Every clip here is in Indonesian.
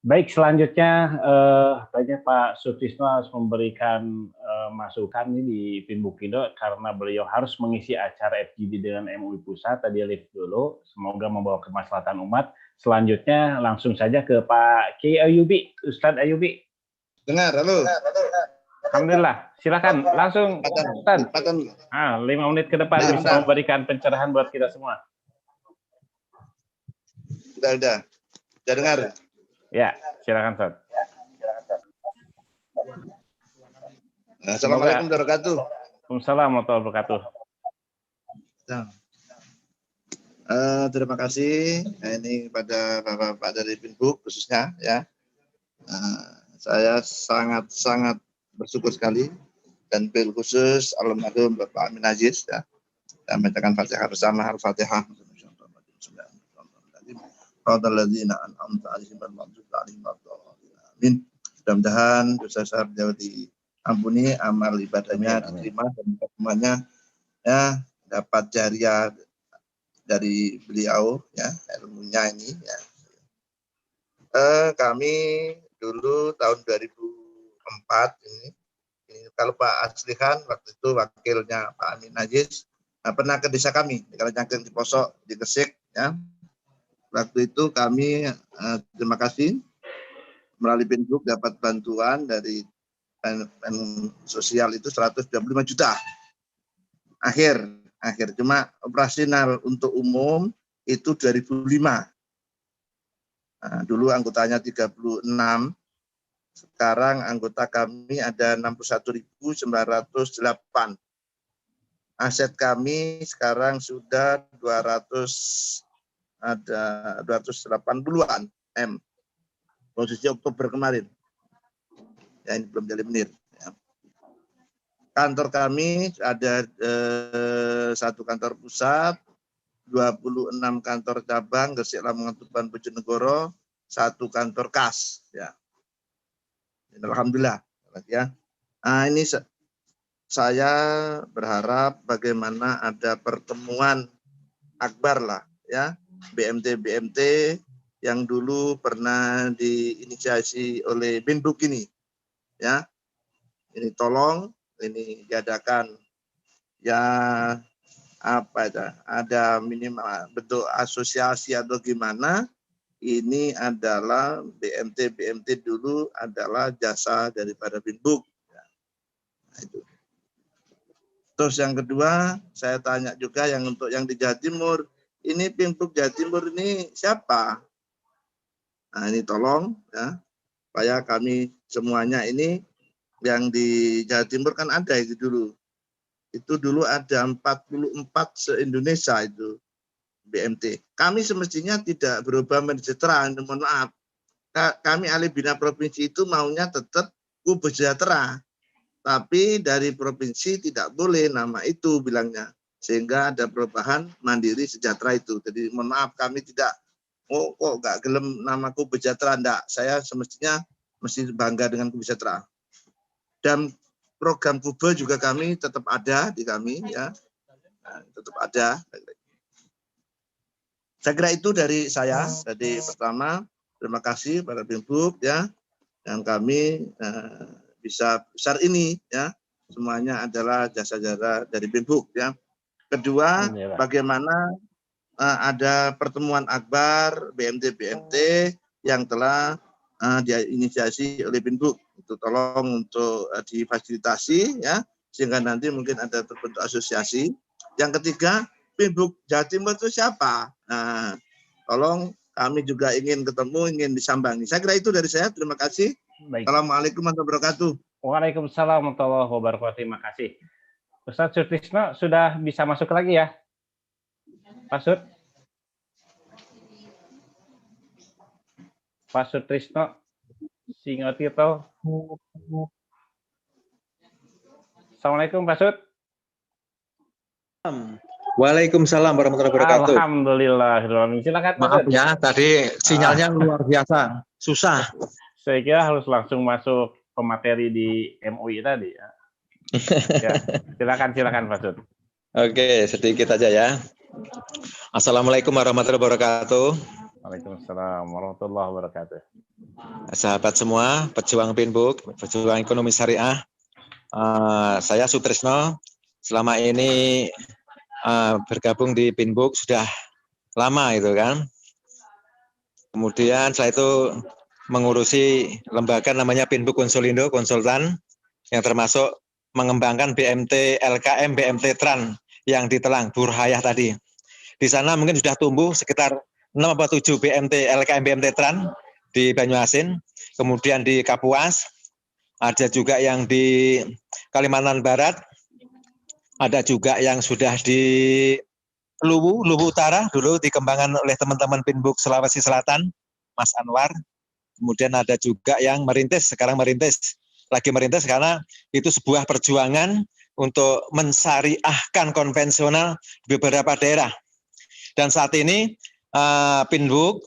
Baik, selanjutnya tanya Pak Sutisno harus memberikan masukan nih di Pinbukindo karena beliau harus mengisi acara FGD dengan MUI Pusat. Tadi lift dulu, semoga membawa kemaslahatan umat. Selanjutnya langsung saja ke Pak Kiai Ayubi, Ustadz Ayubi. Dengar, halo. Alhamdulillah, silakan langsung Ustadz. 5 menit ke depan bisa memberikan pencerahan buat kita semua. Udah dengar. Ya, silakan Ustaz. Assalamualaikum warahmatullahi wabarakatuh. Waalaikumsalam warahmatullahi wabarakatuh. Terima kasih ini pada Bapak-Bapak dari Pinbuk khususnya ya. Saya sangat bersyukur sekali dan bil khusus almarhum Bapak Amin Aziz ya. Dan membacakan Fatihah bersama Al-Fatihah. Mudah-mudahan dosa saya beliau diampuni, amal ibadahnya diterima dan semuanya ya dapat jariah dari beliau ya, ilmunya ini ya. Kami dulu tahun 2004 ini kalau Pak Aslihan waktu itu wakilnya Pak Amin Aziz pernah ke desa kami di Karangcangkeng di Posok di Gresik ya. Waktu itu kami terima kasih melalui Pinbuk dapat bantuan dari sosial itu 125 juta. Akhir cuma operasional untuk umum itu 2005. Dulu anggotanya 36. Sekarang anggota kami ada 61.908. Aset kami sekarang sudah 280-an M. Posisi Oktober kemarin. Ya ini belum jadi menir. Ya. Kantor kami ada 1 kantor pusat, 26 kantor cabang, Gresik, Lamongan, Tuban, Bojonegoro, 1 kantor kas. Ya. Alhamdulillah. Ya. Ini saya berharap bagaimana ada pertemuan akbar lah, ya. BMT yang dulu pernah diinisiasi oleh Pinbuk ini, ya. Ini tolong, ini diadakan ya apa itu? Ada minimal bentuk asosiasi atau gimana? Ini adalah BMT dulu adalah jasa daripada Pinbuk. Ya. Nah, itu. Terus yang kedua, saya tanya juga yang untuk yang di Jawa Timur, ini Pinbuk Jawa Timur ini siapa? Nah ini tolong ya, supaya kami semuanya ini yang di Jawa Timur kan ada itu dulu. Itu dulu ada 44 se-Indonesia itu BMT. Kami semestinya tidak berubah menjadi sejahtera, mohon maaf. Kami ahli bina provinsi itu maunya tetap kubah sejahtera. Tapi dari provinsi tidak boleh nama itu bilangnya. Sehingga ada perubahan mandiri sejahtera itu. Jadi mohon maaf kami tidak, kok nggak gelem namaku Bejahtera, enggak. Saya semestinya mesti bangga dengan Bejahtera. Dan program Kube juga kami tetap ada di kami ya. Nah, tetap ada. Saya kira itu dari saya. Jadi pertama terima kasih pada Pinbuk ya. Yang kami bisa besar ini ya. Semuanya adalah jasa-jasa dari Pinbuk ya. Kedua, bagaimana ada pertemuan akbar BMT yang telah diinisiasi oleh Pinbuk. Itu tolong untuk difasilitasi ya, sehingga nanti mungkin ada terbentuk asosiasi. Yang ketiga, Pinbuk Jawa Timur itu siapa? Nah, tolong kami juga ingin ketemu, ingin disambangi. Saya kira itu dari saya. Terima kasih. Baik. Assalamualaikum warahmatullahi wabarakatuh. Waalaikumsalam warahmatullahi wabarakatuh. Terima kasih. Ustadz Sutisno sudah bisa masuk lagi ya? Pak Sutrisno Singotirto. Assalamualaikum Pak Sut. Waalaikumsalam warahmatullahi wabarakatuh. Alhamdulillah. Silakan Pak Maaf Sut. ya, tadi sinyalnya luar biasa, susah. Saya kira harus langsung masuk ke materi di MUI tadi ya. Ya, silakan Pak Sut. Oke, sedikit aja ya. Assalamualaikum warahmatullahi wabarakatuh. Waalaikumsalam warahmatullahi wabarakatuh. sahabat semua, pejuang Pinbook, pejuang ekonomi syariah. Saya Sutrisno, selama ini bergabung di Pinbook sudah lama itu kan. Kemudian saya itu mengurusi lembaga namanya Pinbook Konsolindo Konsultan yang termasuk mengembangkan BMT LKM, BMT Tran yang ditelang Burhayah tadi. Di sana mungkin sudah tumbuh sekitar 6 atau 7 BMT LKM, BMT Tran di Banyuasin, kemudian di Kapuas, ada juga yang di Kalimantan Barat, ada juga yang sudah di Luwu Utara dulu dikembangkan oleh teman-teman Pinbook Sulawesi Selatan, Mas Anwar. Kemudian ada juga yang sekarang lagi merintis karena itu sebuah perjuangan untuk mensyariahkan konvensional di beberapa daerah. Dan saat ini Pinbook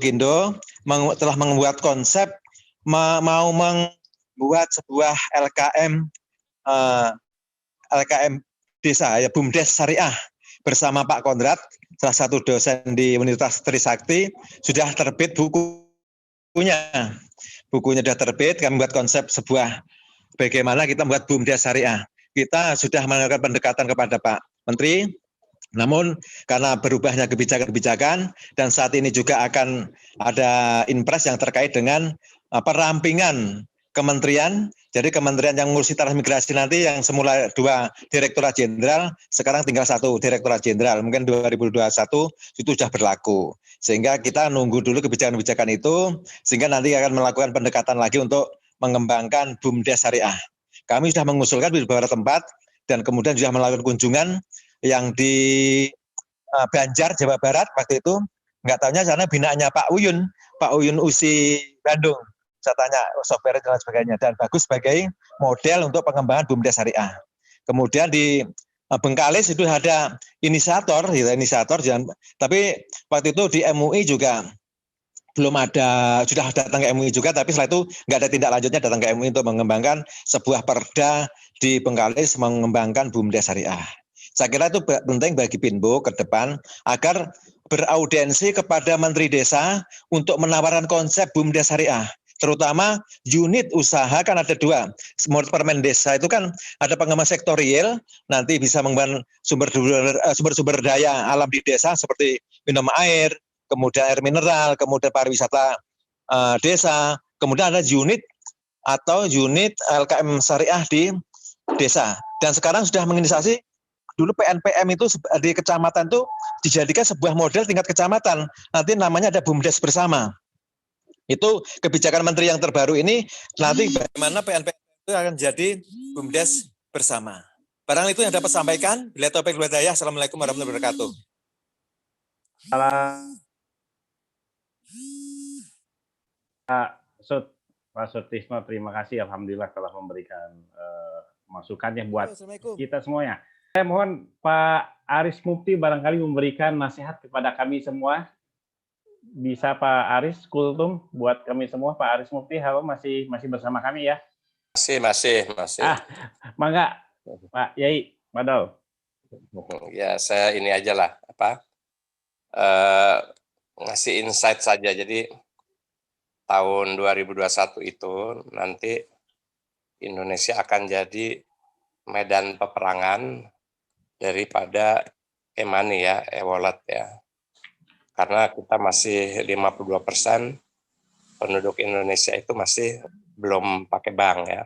Indo telah membuat konsep mau membuat sebuah LKM desa, ya BUMDes Syariah bersama Pak Kondrat, salah satu dosen di Universitas Trisakti, sudah terbit bukunya sudah terbit. Kami buat konsep sebuah bagaimana kita membuat BUMDes Syariah. Kita sudah melakukan pendekatan kepada Pak Menteri, namun karena berubahnya kebijakan dan saat ini juga akan ada impres yang terkait dengan perampingan kementerian. Jadi kementerian yang mengurusi transmigrasi nanti yang semula 2 direktorat jenderal, sekarang tinggal 1 direktorat jenderal. Mungkin 2021 itu sudah berlaku. Sehingga kita nunggu dulu kebijakan-kebijakan itu, sehingga nanti akan melakukan pendekatan lagi untuk mengembangkan BUMDes Syariah. Kami sudah mengusulkan di beberapa tempat dan kemudian sudah melakukan kunjungan yang di Banjar, Jawa Barat waktu itu. Nggak tahunya sana binaannya Pak Uyun Usi Bandung. Saya tanya software dan sebagainya, dan bagus sebagai model untuk pengembangan BUMDes Syariah. Kemudian di Bengkalis itu ada inisiator, tapi waktu itu di MUI juga belum ada, sudah datang ke MUI juga, tapi setelah itu nggak ada tindak lanjutnya datang ke MUI untuk mengembangkan sebuah perda di Bengkalis mengembangkan BUMDes Syariah. Saya kira itu penting bagi Pinbook ke depan agar beraudiensi kepada Menteri Desa untuk menawarkan konsep BUMDes Syariah. Terutama unit usaha kan ada 2. Menurut Permen Desa itu kan ada pengembangan sektorial, nanti bisa mengembangkan sumber daya alam di desa seperti minum air, kemudian air mineral, kemudian pariwisata desa, kemudian ada unit LKM Syariah di desa. Dan sekarang sudah menginisiasi, dulu PNPM itu di kecamatan itu dijadikan sebuah model tingkat kecamatan. Nanti namanya ada BUMDes bersama. Itu kebijakan menteri yang terbaru ini, nanti bagaimana PNPM itu akan jadi BUMDes bersama. Barang itu yang dapat sampaikan. Bila taufiq wal hidayah. Assalamualaikum warahmatullahi wabarakatuh. Pak Sutisno, terima kasih. Alhamdulillah telah memberikan masukannya buat kita semuanya. Saya mohon Pak Aris Mufti barangkali memberikan nasihat kepada kami semua. Bisa Pak Aris Kultum buat kami semua. Pak Aris Mufti, halo, masih bersama kami ya? Masih. Mangga Pak Yai Madal. Ya, saya ini aja lah, ngasih insight saja. Jadi tahun 2021 itu nanti Indonesia akan jadi medan peperangan daripada e-money ya, e-wallet ya. Karena kita masih 52% penduduk Indonesia itu masih belum pakai bank ya.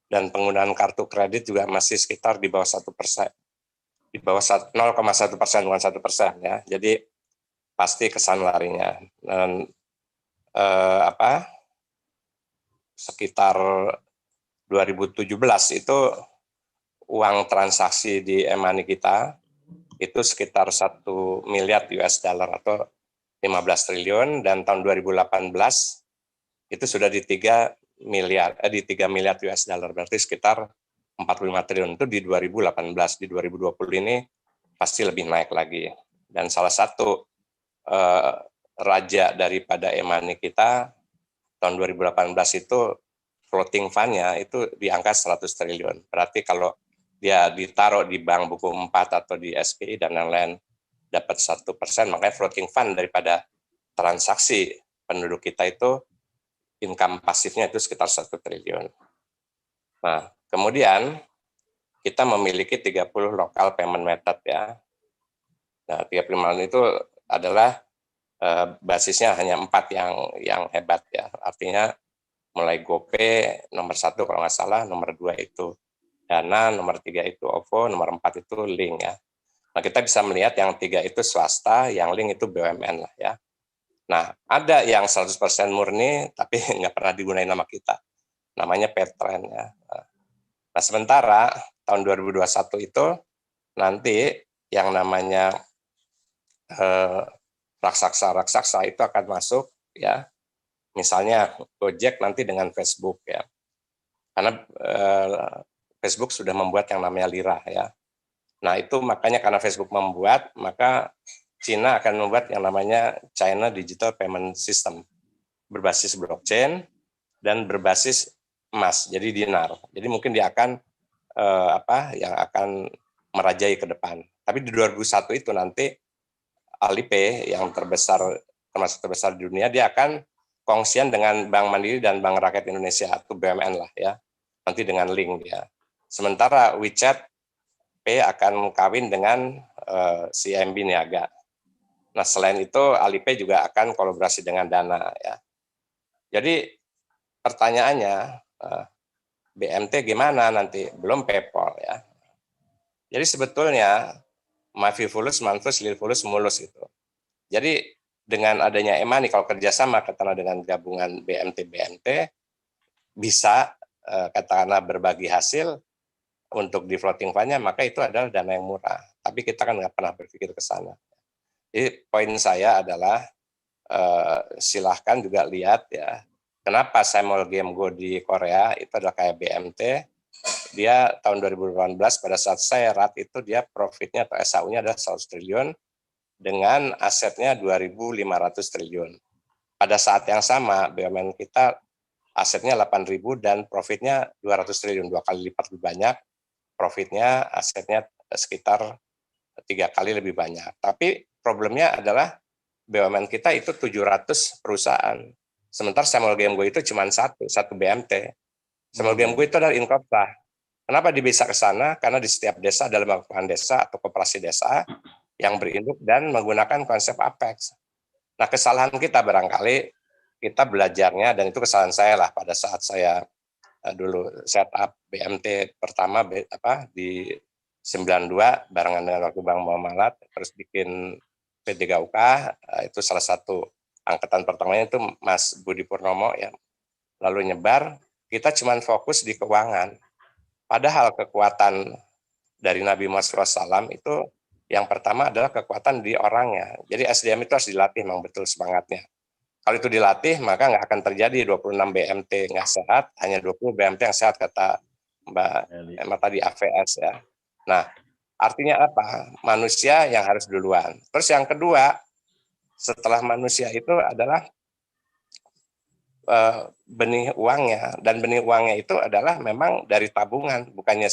Dan penggunaan kartu kredit juga masih sekitar di bawah 1%. Di bawah 0,1%, bukan 1% ya. Jadi pasti kesan larinya. Dan sekitar 2017 itu uang transaksi di e-money kita itu sekitar 1 miliar US dollar atau 15 triliun, dan tahun 2018 itu sudah di 3 miliar US dollar, berarti sekitar 45 triliun. Itu di 2018. Di 2020 ini pasti lebih naik lagi. Dan salah satu raja daripada e-money kita tahun 2018 itu floating fund-nya itu di angka 100 triliun. Berarti kalau dia ditaruh di bank buku 4 atau di SPI dan lain-lain dapat 1%, makanya floating fund daripada transaksi penduduk kita itu income pasifnya itu sekitar 1 triliun. Nah, kemudian kita memiliki 30 local payment method ya. Nah, 35 itu adalah basisnya hanya 4 yang hebat ya. Artinya mulai GoPay nomor 1 kalau nggak salah, nomor 2 itu Dana, nomor 3 itu OVO, nomor 4 itu Link ya. Nah, kita bisa melihat yang 3 itu swasta, yang Link itu BUMN lah ya. Nah, ada yang 100% murni tapi nggak pernah digunain nama kita. Namanya Petren ya. Nah, sementara tahun 2021 itu nanti yang namanya raksasa itu akan masuk ya. Misalnya Gojek nanti dengan Facebook ya. Karena Facebook sudah membuat yang namanya Lira ya. Nah, itu makanya karena Facebook membuat, maka Cina akan membuat yang namanya China Digital Payment System berbasis blockchain dan berbasis emas, jadi dinar. Jadi mungkin dia akan yang akan merajai ke depan. Tapi di 2001 itu nanti Alipay yang termasuk terbesar di dunia, dia akan kongsian dengan Bank Mandiri dan Bank Rakyat Indonesia atau BUMN lah ya. Nanti dengan Link dia. Sementara WeChat Pay akan kawin dengan CIMB Niaga. Nah, selain itu Alipay juga akan kolaborasi dengan Dana ya. Jadi pertanyaannya BMT gimana nanti? Belum PayPal ya. Jadi sebetulnya Mavifulus, Manfus, Lilfulus, Mulus itu. Jadi dengan adanya e-money kalau kerjasama katakanlah dengan gabungan BMT bisa katakanlah berbagi hasil untuk di floating fund-nya, maka itu adalah dana yang murah. Tapi kita kan nggak pernah berpikir ke sana. Jadi poin saya adalah silahkan juga lihat ya, kenapa Samuel Game Go di Korea itu adalah kayak BMT. Dia tahun 2018 pada saat saya rat itu dia profitnya atau SAU-nya adalah 100 triliun dengan asetnya 2.500 triliun. Pada saat yang sama BUMN kita asetnya 8.000 dan profitnya 200 triliun, 2 kali lipat lebih banyak. Profitnya, asetnya sekitar 3 kali lebih banyak. Tapi problemnya adalah BUMN kita itu 700 perusahaan. Sementara Samuel Game Go itu cuma satu BMT. Samuel Game Go itu adalah Inkopta. Kenapa bisa ke sana? Karena di setiap desa ada lembaga keuangan desa atau koperasi desa yang berinduk dan menggunakan konsep Apex. Nah, kesalahan kita barangkali kita belajarnya, dan itu kesalahan saya lah pada saat saya dulu setup BMT pertama di 92 barengan dengan waktu Bang Muhammad, terus bikin P3UK, itu salah satu angkatan pertamanya itu Mas Budi Purnomo ya. Lalu nyebar, kita cuma fokus di keuangan. Padahal kekuatan dari Nabi Muhammad SAW itu yang pertama adalah kekuatan di orangnya. Jadi SDM itu harus dilatih, memang betul semangatnya. Kalau itu dilatih, maka nggak akan terjadi 26 BMT nggak sehat, hanya 20 BMT yang sehat, kata Mbak Emma tadi, AVS ya. Nah, artinya apa? Manusia yang harus duluan. Terus yang kedua, setelah manusia itu adalah benih uangnya, dan benih uangnya itu adalah memang dari tabungan, bukannya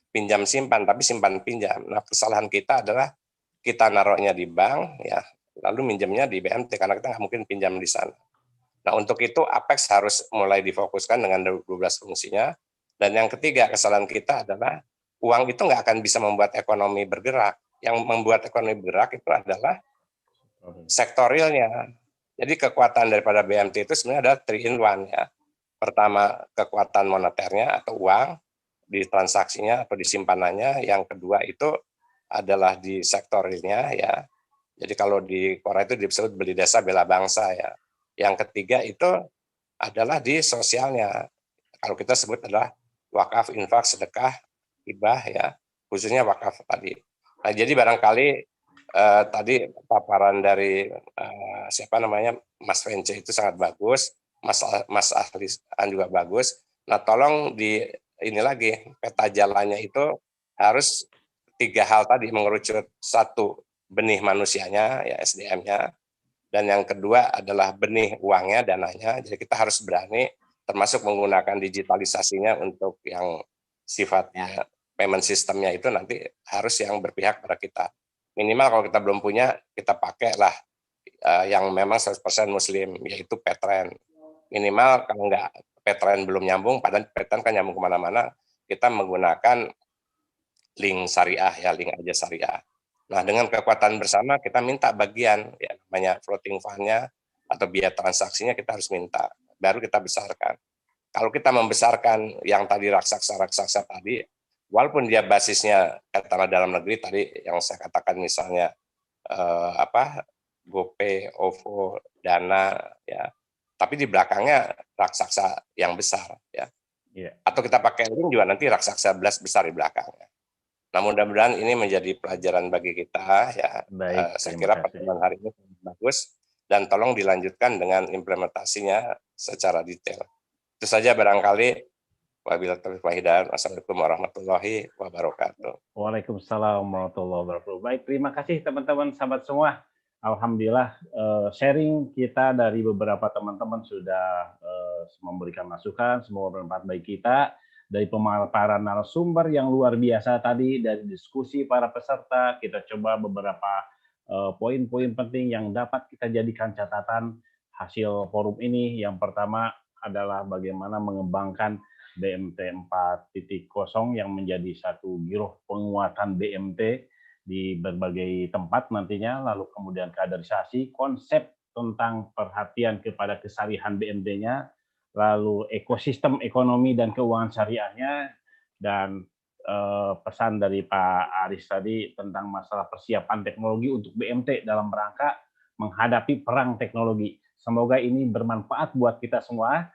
pinjam simpan, tapi simpan pinjam. Nah, kesalahan kita adalah kita naruhnya di bank ya, lalu minjemnya di BMT karena kita nggak mungkin pinjam di sana. Nah, untuk itu Apex harus mulai difokuskan dengan 12 fungsinya. Dan yang ketiga, kesalahan kita adalah uang itu nggak akan bisa membuat ekonomi bergerak. Yang membuat ekonomi bergerak itu adalah sektorialnya. Jadi kekuatan daripada BMT itu sebenarnya adalah 3 in 1 ya. Pertama, kekuatan moneternya atau uang di transaksinya atau di simpanannya. Yang kedua itu adalah di sektorialnya ya. Jadi kalau di Korea itu disebut beli desa bela bangsa ya. Yang ketiga itu adalah di sosialnya. Kalau kita sebut adalah wakaf, infak, sedekah, hibah ya. Khususnya wakaf tadi. Nah, jadi barangkali tadi paparan dari siapa namanya Mas Vence itu sangat bagus. Mas Ahlian juga bagus. Nah, tolong ini lagi peta jalannya itu harus 3 hal tadi mengerucut. 1, benih manusianya ya, SDM-nya, dan yang kedua adalah benih uangnya, dananya. Jadi kita harus berani termasuk menggunakan digitalisasinya untuk yang sifatnya payment sistemnya itu nanti harus yang berpihak pada kita. Minimal kalau kita belum punya, kita pakailah yang memang 100% muslim, yaitu Petren. minimal kalau nggak PTN belum nyambung, padahal PTN kan nyambung kemana-mana, kita menggunakan link syariah ya, link aja syariah. Nah, dengan kekuatan bersama kita minta bagian ya namanya floating fund-nya atau biaya transaksinya kita harus minta, baru kita besarkan. Kalau kita membesarkan yang tadi raksasa-raksasa tadi, walaupun dia basisnya katakanlah dalam negeri tadi yang saya katakan misalnya GoPay, OVO, Dana ya, tapi di belakangnya raksasa yang besar ya. Iya. Atau kita pakai link juga nanti raksasa belas besar di belakangnya. Nah, mudah-mudahan ini menjadi pelajaran bagi kita ya. Baik, Saya terima kira kasih. pertemuan hari ini bagus dan tolong dilanjutkan dengan implementasinya secara detail. Itu saja barangkali. Wabillahi taufiq wal hidayah. Wassalamualaikum warahmatullahi wabarakatuh. Waalaikumsalam warahmatullahi wabarakatuh. Baik, terima kasih teman-teman sahabat semua. Alhamdulillah sharing kita dari beberapa teman-teman sudah memberikan masukan, semoga bermanfaat bagi kita. Dari pemaparan narasumber yang luar biasa tadi, dari diskusi para peserta, kita coba beberapa poin-poin penting yang dapat kita jadikan catatan hasil forum ini. Yang pertama adalah bagaimana mengembangkan BMT 4.0 yang menjadi satu giroh penguatan BMT di berbagai tempat nantinya, lalu kemudian kaderisasi, konsep tentang perhatian kepada kesalihan BMT-nya, lalu ekosistem ekonomi dan keuangan syariahnya, dan pesan dari Pak Aris tadi tentang masalah persiapan teknologi untuk BMT dalam rangka menghadapi perang teknologi. Semoga ini bermanfaat buat kita semua.